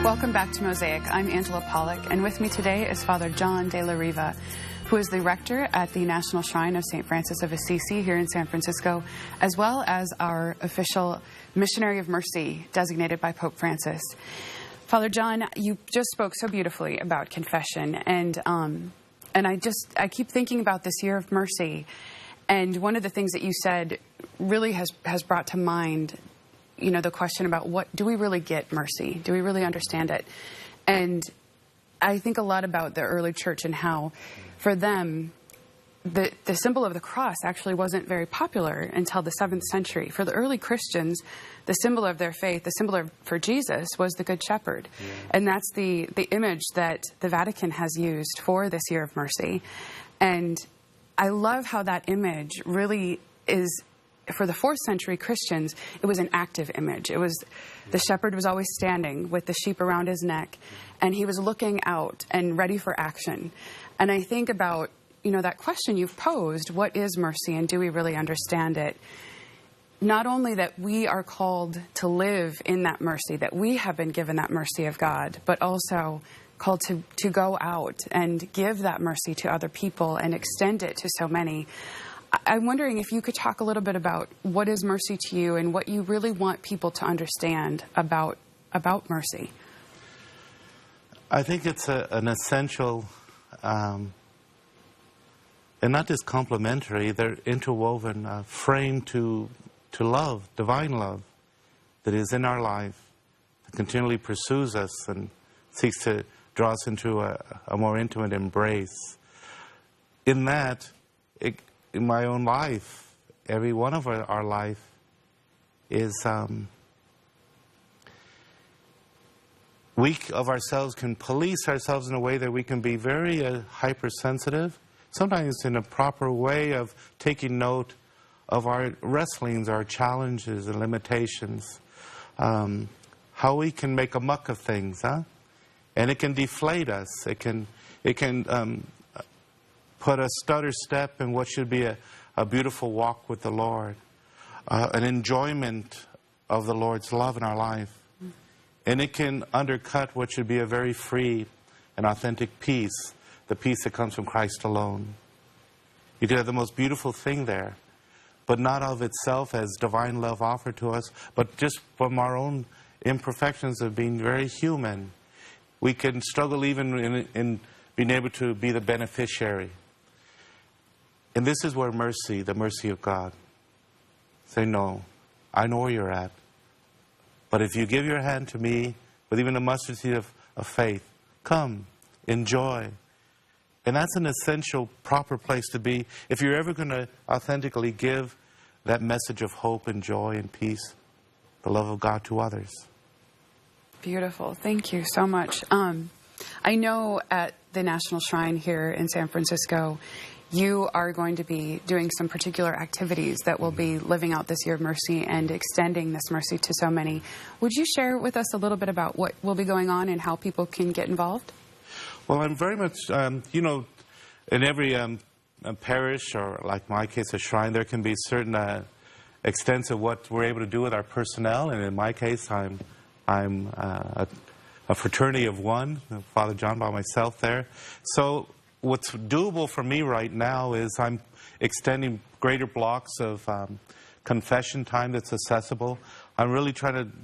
Welcome back to Mosaic. I'm Angela Pollack, and with me today is Father John de la Riva, who is the rector at the National Shrine of St. Francis of Assisi here in San Francisco, as well as our official missionary of mercy designated by Pope Francis. Father John, you just spoke so beautifully about confession, and I keep thinking about this year of mercy, and one of the things that you said really has brought to mind, you know, the question about what do we really get mercy? Do we really understand it? And I think a lot about the early church and how, for them, the symbol of the cross actually wasn't very popular until the 7th century. For the early Christians, the symbol of their faith, the symbol for Jesus, was the Good Shepherd. Yeah. And that's the image that the Vatican has used for this year of mercy. And I love how that image really is, for the 4th century Christians, it was an active image. It was, the shepherd was always standing with the sheep around his neck, and he was looking out and ready for action. And I think about, you know, that question you've posed, what is mercy and do we really understand it? Not only that we are called to live in that mercy, that we have been given that mercy of God, but also called to go out and give that mercy to other people and extend it to so many. I'm wondering if you could talk a little bit about what is mercy to you and what you really want people to understand about mercy. I think it's an essential, and not just complementary, they're interwoven frame to love, divine love, that is in our life, that continually pursues us and seeks to draw us into a more intimate embrace. In that, in my own life, every one of our life is, we of ourselves can police ourselves in a way that we can be very hypersensitive, sometimes in a proper way of taking note of our wrestlings, our challenges and limitations, how we can make a muck of things, huh? And it can deflate us. It can put a stutter step in what should be a beautiful walk with the Lord, an enjoyment of the Lord's love in our life. And it can undercut what should be a very free and authentic peace, the peace that comes from Christ alone. You could have the most beautiful thing there, but not of itself as divine love offered to us, but just from our own imperfections of being very human. We can struggle even in being able to be the beneficiary. And this is where mercy, the mercy of God, say, no, I know where you're at. But if you give your hand to me with even a mustard seed of faith, come, enjoy. And that's an essential, proper place to be if you're ever going to authentically give that message of hope and joy and peace, the love of God to others. Beautiful. Thank you so much. I know at the National Shrine here in San Francisco, you are going to be doing some particular activities that will be living out this year of mercy and extending this mercy to so many. Would you share with us a little bit about what will be going on and how people can get involved? Well, I'm very much, you know, in every parish, or like my case, a shrine, there can be certain extents of what we're able to do with our personnel. And in my case, I'm a fraternity of one, Father John by myself there. So what's doable for me right now is I'm extending greater blocks of confession time that's accessible. I'm really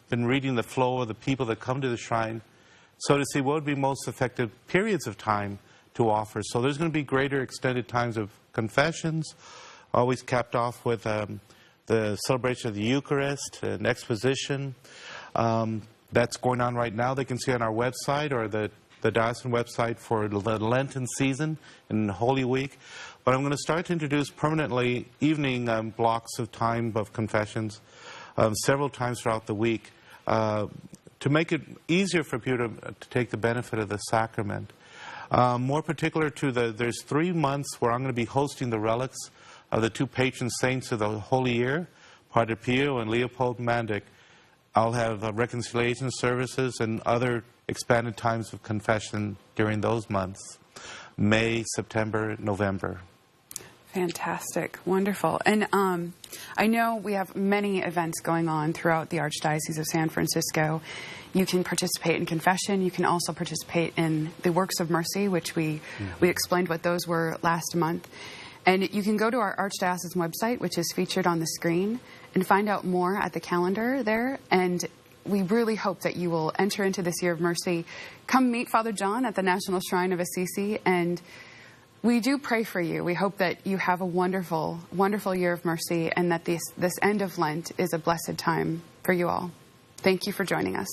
been reading the flow of the people that come to the shrine, so to see what would be most effective periods of time to offer. So there's going to be greater extended times of confessions, always capped off with the celebration of the Eucharist, an exposition. That's going on right now. They can see on our website or the diocesan website for the Lenten season and Holy Week. But I'm going to start to introduce permanently evening blocks of time of confessions several times throughout the week to make it easier for people to take the benefit of the sacrament. More particular to there's 3 months where I'm going to be hosting the relics of the 2 patron saints of the Holy Year, Padre Pio and Leopold Mandic. I'll have reconciliation services and other expanded times of confession during those months, May, September, November. Fantastic. Wonderful. And I know we have many events going on throughout the Archdiocese of San Francisco. You can participate in confession. You can also participate in the Works of Mercy, which we explained what those were last month. And you can go to our Archdiocesan website, which is featured on the screen, and find out more at the calendar there. And we really hope that you will enter into this year of mercy. Come meet Father John at the National Shrine of Assisi, and we do pray for you. We hope that you have a wonderful, wonderful year of mercy, and that this end of Lent is a blessed time for you all. Thank you for joining us.